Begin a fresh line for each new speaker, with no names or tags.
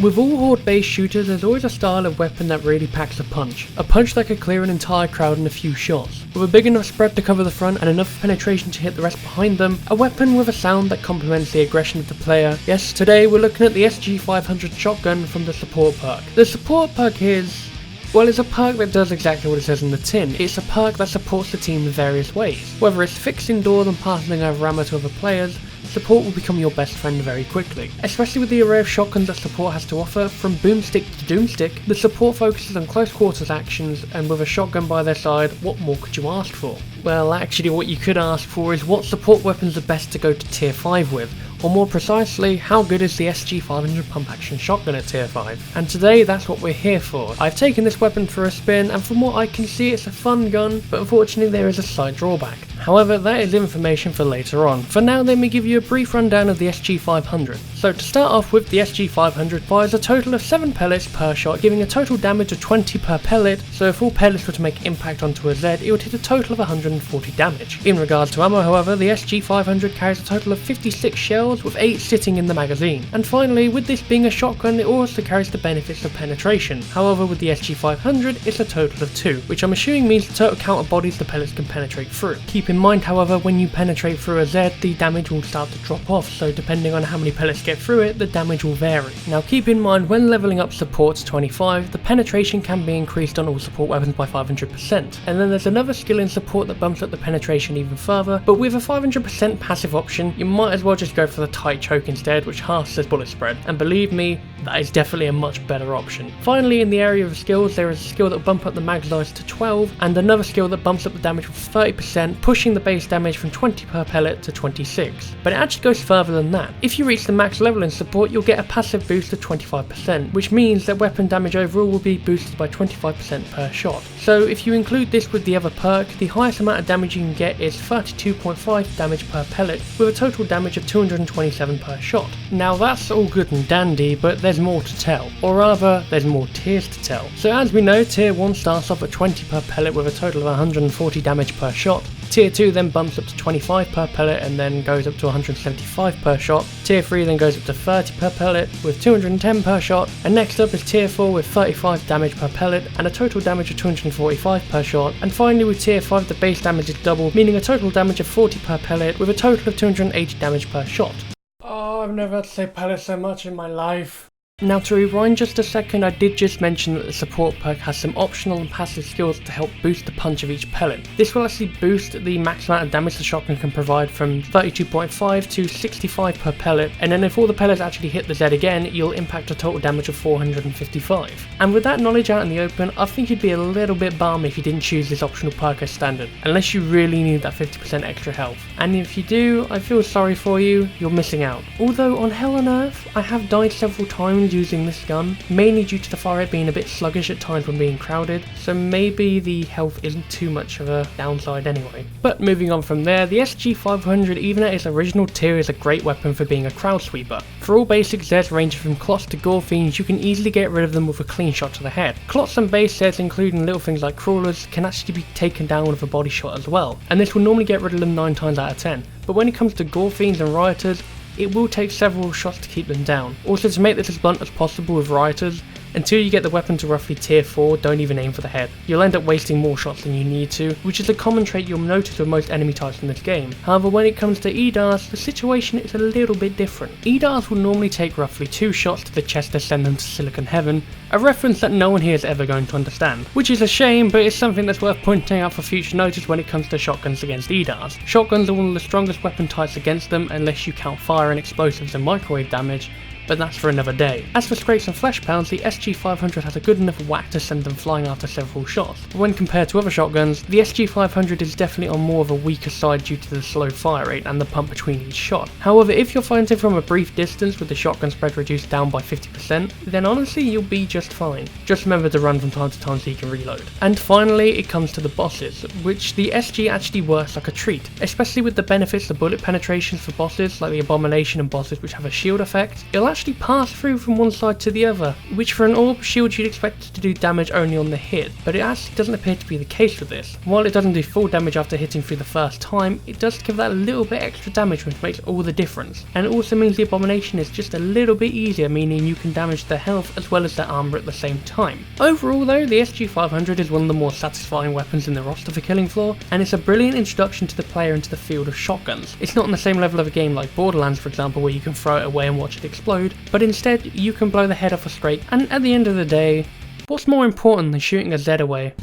With all horde-based shooters, there's always a style of weapon that really packs a punch that could clear an entire crowd in a few shots. With a big enough spread to cover the front and enough penetration to hit the rest behind them, a weapon with a sound that complements the aggression of the player. Yes, today we're looking at the SG-500 shotgun from the support perk. The support perk is... well, it's a perk that does exactly what it says in the tin. It's a perk that supports the team in various ways. Whether it's fixing doors and passing over ammo to other players, support will become your best friend very quickly. Especially with the array of shotguns that support has to offer, from boomstick to doomstick, the support focuses on close quarters actions, and with a shotgun by their side, what more could you ask for? Well, actually what you could ask for is what support weapons are best to go to tier 5 with, or more precisely, how good is the SG-500 pump action shotgun at tier 5? And today that's what we're here for. I've taken this weapon for a spin, and from what I can see it's a fun gun, but unfortunately there is a slight drawback. However, that is information for later on. For now, let me give you a brief rundown of the SG-500. So to start off with, the SG-500 fires a total of 7 pellets per shot, giving a total damage of 20 per pellet, so if all pellets were to make impact onto a Z, it would hit a total of 140 damage. In regards to ammo, however, the SG-500 carries a total of 56 shells, with 8 sitting in the magazine. And finally, with this being a shotgun, it also carries the benefits of penetration. However, with the SG-500, it's a total of 2, which I'm assuming means the total count of bodies the pellets can penetrate through. Keep in mind, however, when you penetrate through a Z, the damage will start to drop off, so depending on how many pellets get through it, the damage will vary. Now keep in mind, when leveling up support to 25, the penetration can be increased on all support weapons by 500%, and then there's another skill in support that bumps up the penetration even further, but with a 500% passive option, you might as well just go for the tight choke instead, which halves the bullet spread, and believe me, that is definitely a much better option. Finally, in the area of skills, there is a skill that will bump up the mag size to 12, and another skill that bumps up the damage with 30%, pushing the base damage from 20 per pellet to 26. But it actually goes further than that. If you reach the max level in support, you'll get a passive boost of 25%, which means that weapon damage overall will be boosted by 25% per shot. So if you include this with the other perk, the highest amount of damage you can get is 32.5 damage per pellet, with a total damage of 227 per shot. Now that's all good and dandy, but there's more to tell, or rather there's more tiers to tell. So as we know, tier 1 starts off at 20 per pellet with a total of 140 damage per shot. Tier 2 then bumps up to 25 per pellet and then goes up to 175 per shot. Tier 3 then goes up to 30 per pellet with 210 per shot, and next up is Tier 4 with 35 damage per pellet and a total damage of 245 per shot, and finally with Tier 5 the base damage is doubled, meaning a total damage of 40 per pellet with a total of 280 damage per shot. Oh, I've never had to say pellet so much in my life. Now to rewind just a second, I did just mention that the support perk has some optional and passive skills to help boost the punch of each pellet. This will actually boost the max amount of damage the shotgun can provide from 32.5 to 65 per pellet, and then if all the pellets actually hit the Z again, you'll impact a total damage of 455. And with that knowledge out in the open, I think you'd be a little bit bummed if you didn't choose this optional perk as standard, unless you really need that 50% extra health. And if you do, I feel sorry for you, you're missing out. Although on Hell on Earth, I have died several times using this gun, mainly due to the fire rate being a bit sluggish at times when being crowded, so maybe the health isn't too much of a downside anyway. But moving on from there, the SG-500 even at its original tier is a great weapon for being a crowd sweeper. For all basic Zeds ranging from clots to gore fiends, you can easily get rid of them with a clean shot to the head. Clots and base Zeds, including little things like crawlers, can actually be taken down with a body shot as well, and this will normally get rid of them 9 times out of 10. But when it comes to gore fiends and rioters, it will take several shots to keep them down. Also, to make this as blunt as possible with rioters, until you get the weapon to roughly tier 4, don't even aim for the head. You'll end up wasting more shots than you need to, which is a common trait you'll notice with most enemy types in this game. However, when it comes to EDARs, the situation is a little bit different. EDARs will normally take roughly 2 shots to the chest to send them to Silicon Heaven, a reference that no one here is ever going to understand. Which is a shame, but it's something that's worth pointing out for future notice when it comes to shotguns against EDARs. Shotguns are one of the strongest weapon types against them, unless you count fire and explosives and microwave damage, but that's for another day. As for scrapes and flesh pounds, the SG-500 has a good enough whack to send them flying after several shots. But when compared to other shotguns, the SG-500 is definitely on more of a weaker side due to the slow fire rate and the pump between each shot. However, if you're fighting from a brief distance with the shotgun spread reduced down by 50%, then honestly you'll be just fine. Just remember to run from time to time so you can reload. And finally, it comes to the bosses, which the SG actually works like a treat, especially with the benefits of bullet penetrations for bosses like the Abomination and bosses which have a shield effect. It'll actually pass through from one side to the other, which for an orb shield you'd expect it to do damage only on the hit, but it actually doesn't appear to be the case with this. While it doesn't do full damage after hitting through the first time, it does give that little bit extra damage, which makes all the difference, and it also means the abomination is just a little bit easier, meaning you can damage the health as well as the armor at the same time. Overall though, the SG-500 is one of the more satisfying weapons in the roster for killing floor, and it's a brilliant introduction to the player into the field of shotguns. It's not on the same level of a game like Borderlands for example, where you can throw it away and watch it explode, but instead you can blow the head off a straight, and at the end of the day, what's more important than shooting a Z away?